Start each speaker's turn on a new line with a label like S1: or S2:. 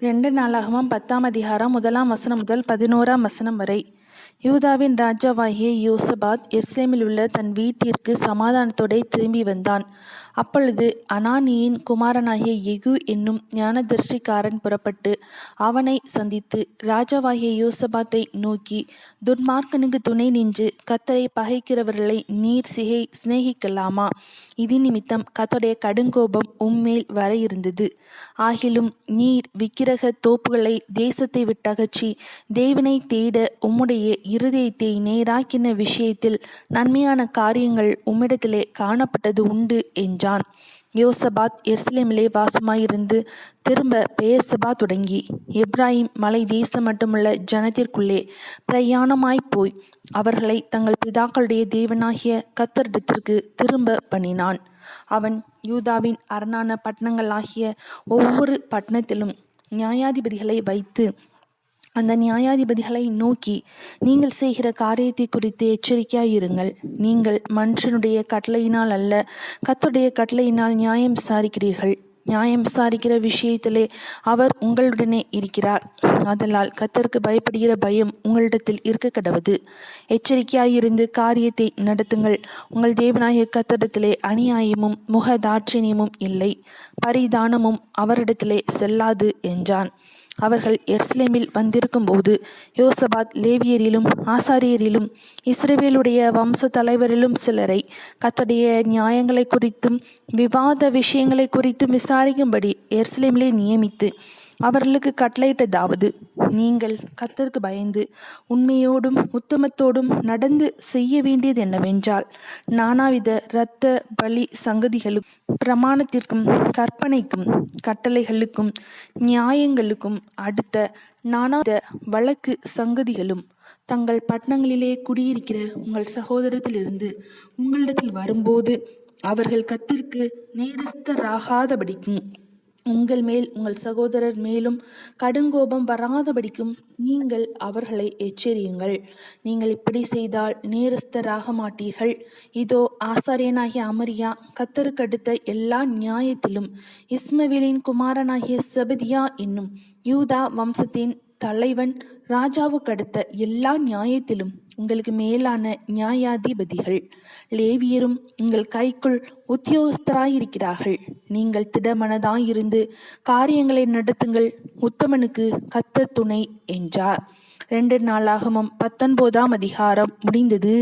S1: 2 நாளாகமம் 10ஆம் அதிகாரம் 1ஆம் வசனம் முதல் 11ஆம் வசனம் வரை. யூதாவின் ராஜாவாகிய யோசபாத் எருசலேமில் உள்ள தன் வீட்டிற்கு சமாதானத்தோடே திரும்பி வந்தான். அப்பொழுது அனானியின் குமாரனாகிய யெகூ என்னும் ஞானதரிசிக்காரன் புறப்பட்டு அவனை சந்தித்து ராஜாவாகிய யோசபாத்தை நோக்கி, துன்மார்க்கனுக்கு துணை நின்று கர்த்தரை பகைக்கிறவர்களை நீர் சிநேகிக்கலாமா? இது நிமித்தம் கர்த்தருடைய கடுங்கோபம் உம்மேல் வர இருந்தது. ஆகிலும் நீர் விக்கிரக தோப்புகளை தேசத்தை விட்டகற்றி தேவனை தேட உம்முடைய இருதயத்தை நேராக்கின விஷயத்தில் நன்மையான காரியங்கள் உம்மிடத்திலே காணப்பட்டது உண்டு என்றான். யோசபாத் எருசலேமிலே வாசமாயிருந்து திரும்ப பெயர்செபா தொடங்கி எப்பிராயீம் மலை தேசம் மட்டுமுள்ள ஜனத்திற்குள்ளே பிரயாணமாய்ப் போய் அவர்களை தங்கள் பிதாக்களுடைய தேவனாகிய கர்த்தரிடத்திற்கு திரும்ப பண்ணினான். அவன் யூதாவின் அரணான பட்டணங்களாகிய ஒவ்வொரு பட்டணத்திலும் நியாயாதிபதிகளை வைத்து அந்த நியாயாதிபதிகளை நோக்கி, நீங்கள் செய்கிற காரியத்தை குறித்து எச்சரிக்கையாயிருங்கள். நீங்கள் மனுஷனுடைய கட்டளையினால் அல்ல, கர்த்தருடைய கட்டளையினால் நியாயம் விசாரிக்கிறீர்கள். நியாயம் விசாரிக்கிற விஷயத்திலே அவர் உங்களுடனே இருக்கிறார். ஆதலால் கர்த்தருக்கு பயப்படுகிற பயம் உங்களிடத்தில் இருக்க கடவது. எச்சரிக்கையாயிருந்து காரியத்தை நடத்துங்கள். உங்கள் தேவனாகிய கர்த்தரிடத்திலே அநியாயமும் முகதாட்சணியமும் இல்லை, பரிதானமும் அவரிடத்திலே செல்லாது என்றான். அவர்கள் எருசலேமில் வந்திருக்கும் போது யோசபாத் லேவியரிலும் ஆசாரியரிலும் இஸ்ரவேலுடைய வம்ச தலைவரிலும் சிலரை கர்த்தருடைய நியாயங்களை குறித்தும் விவாத விஷயங்களை குறித்தும் விசாரிக்கும்படி எருசலேமிலே நியமித்து அவர்களுக்கு கட்டளையிட்டதாவது, நீங்கள் கர்த்தருக்கு பயந்து உண்மையோடும் உத்தமத்தோடும் நடந்து செய்ய வேண்டியது என்னவென்றால், நானாவித இரத்த பலி சங்கதிகளுக்கும் பிரமாணத்திற்கும் கற்பனைக்கும் கட்டளைகளுக்கும் நியாயங்களுக்கும் அடுத்த நானாவித வழக்கு சங்கதிகளும் தங்கள் பட்டணங்களிலே குடியிருக்கிற உங்கள் சகோதரத்திலிருந்து உங்களிடத்தில் வரும்போது அவர்கள் கர்த்தருக்கு நேரஸ்தராகாதபடிக்கும் உங்கள் மேல் உங்கள் சகோதரர் மேலும் கடுங்கோபம் வராதபடிக்கும் நீங்கள் அவர்களை எச்சரியுங்கள். நீங்கள் இப்படி செய்தால் நேரஸ்தராக மாட்டீர்கள். இதோ, ஆசாரியனாகிய அமரியா கர்த்தருக்கு அடுத்த எல்லா நியாயத்திலும் இஸ்மவேலின் குமாரனாகிய செபதியா என்னும் யூதா வம்சத்தின் தலைவன் ராஜாவுக்கு அடுத்த எல்லா நியாயத்திலும் உங்களுக்கு மேலான நியாயாதிபதிகள் லேவியரும் உங்கள் கைக்குள் உத்தியோகஸ்தராயிருக்கிறார்கள். நீங்கள் திடமனதாயிருந்து காரியங்களை நடத்துங்கள். உத்தமனுக்கு கர்த்தர் துணை என்றார். 2 நாளாகமம் 19ஆம் அதிகாரம் முடிந்தது.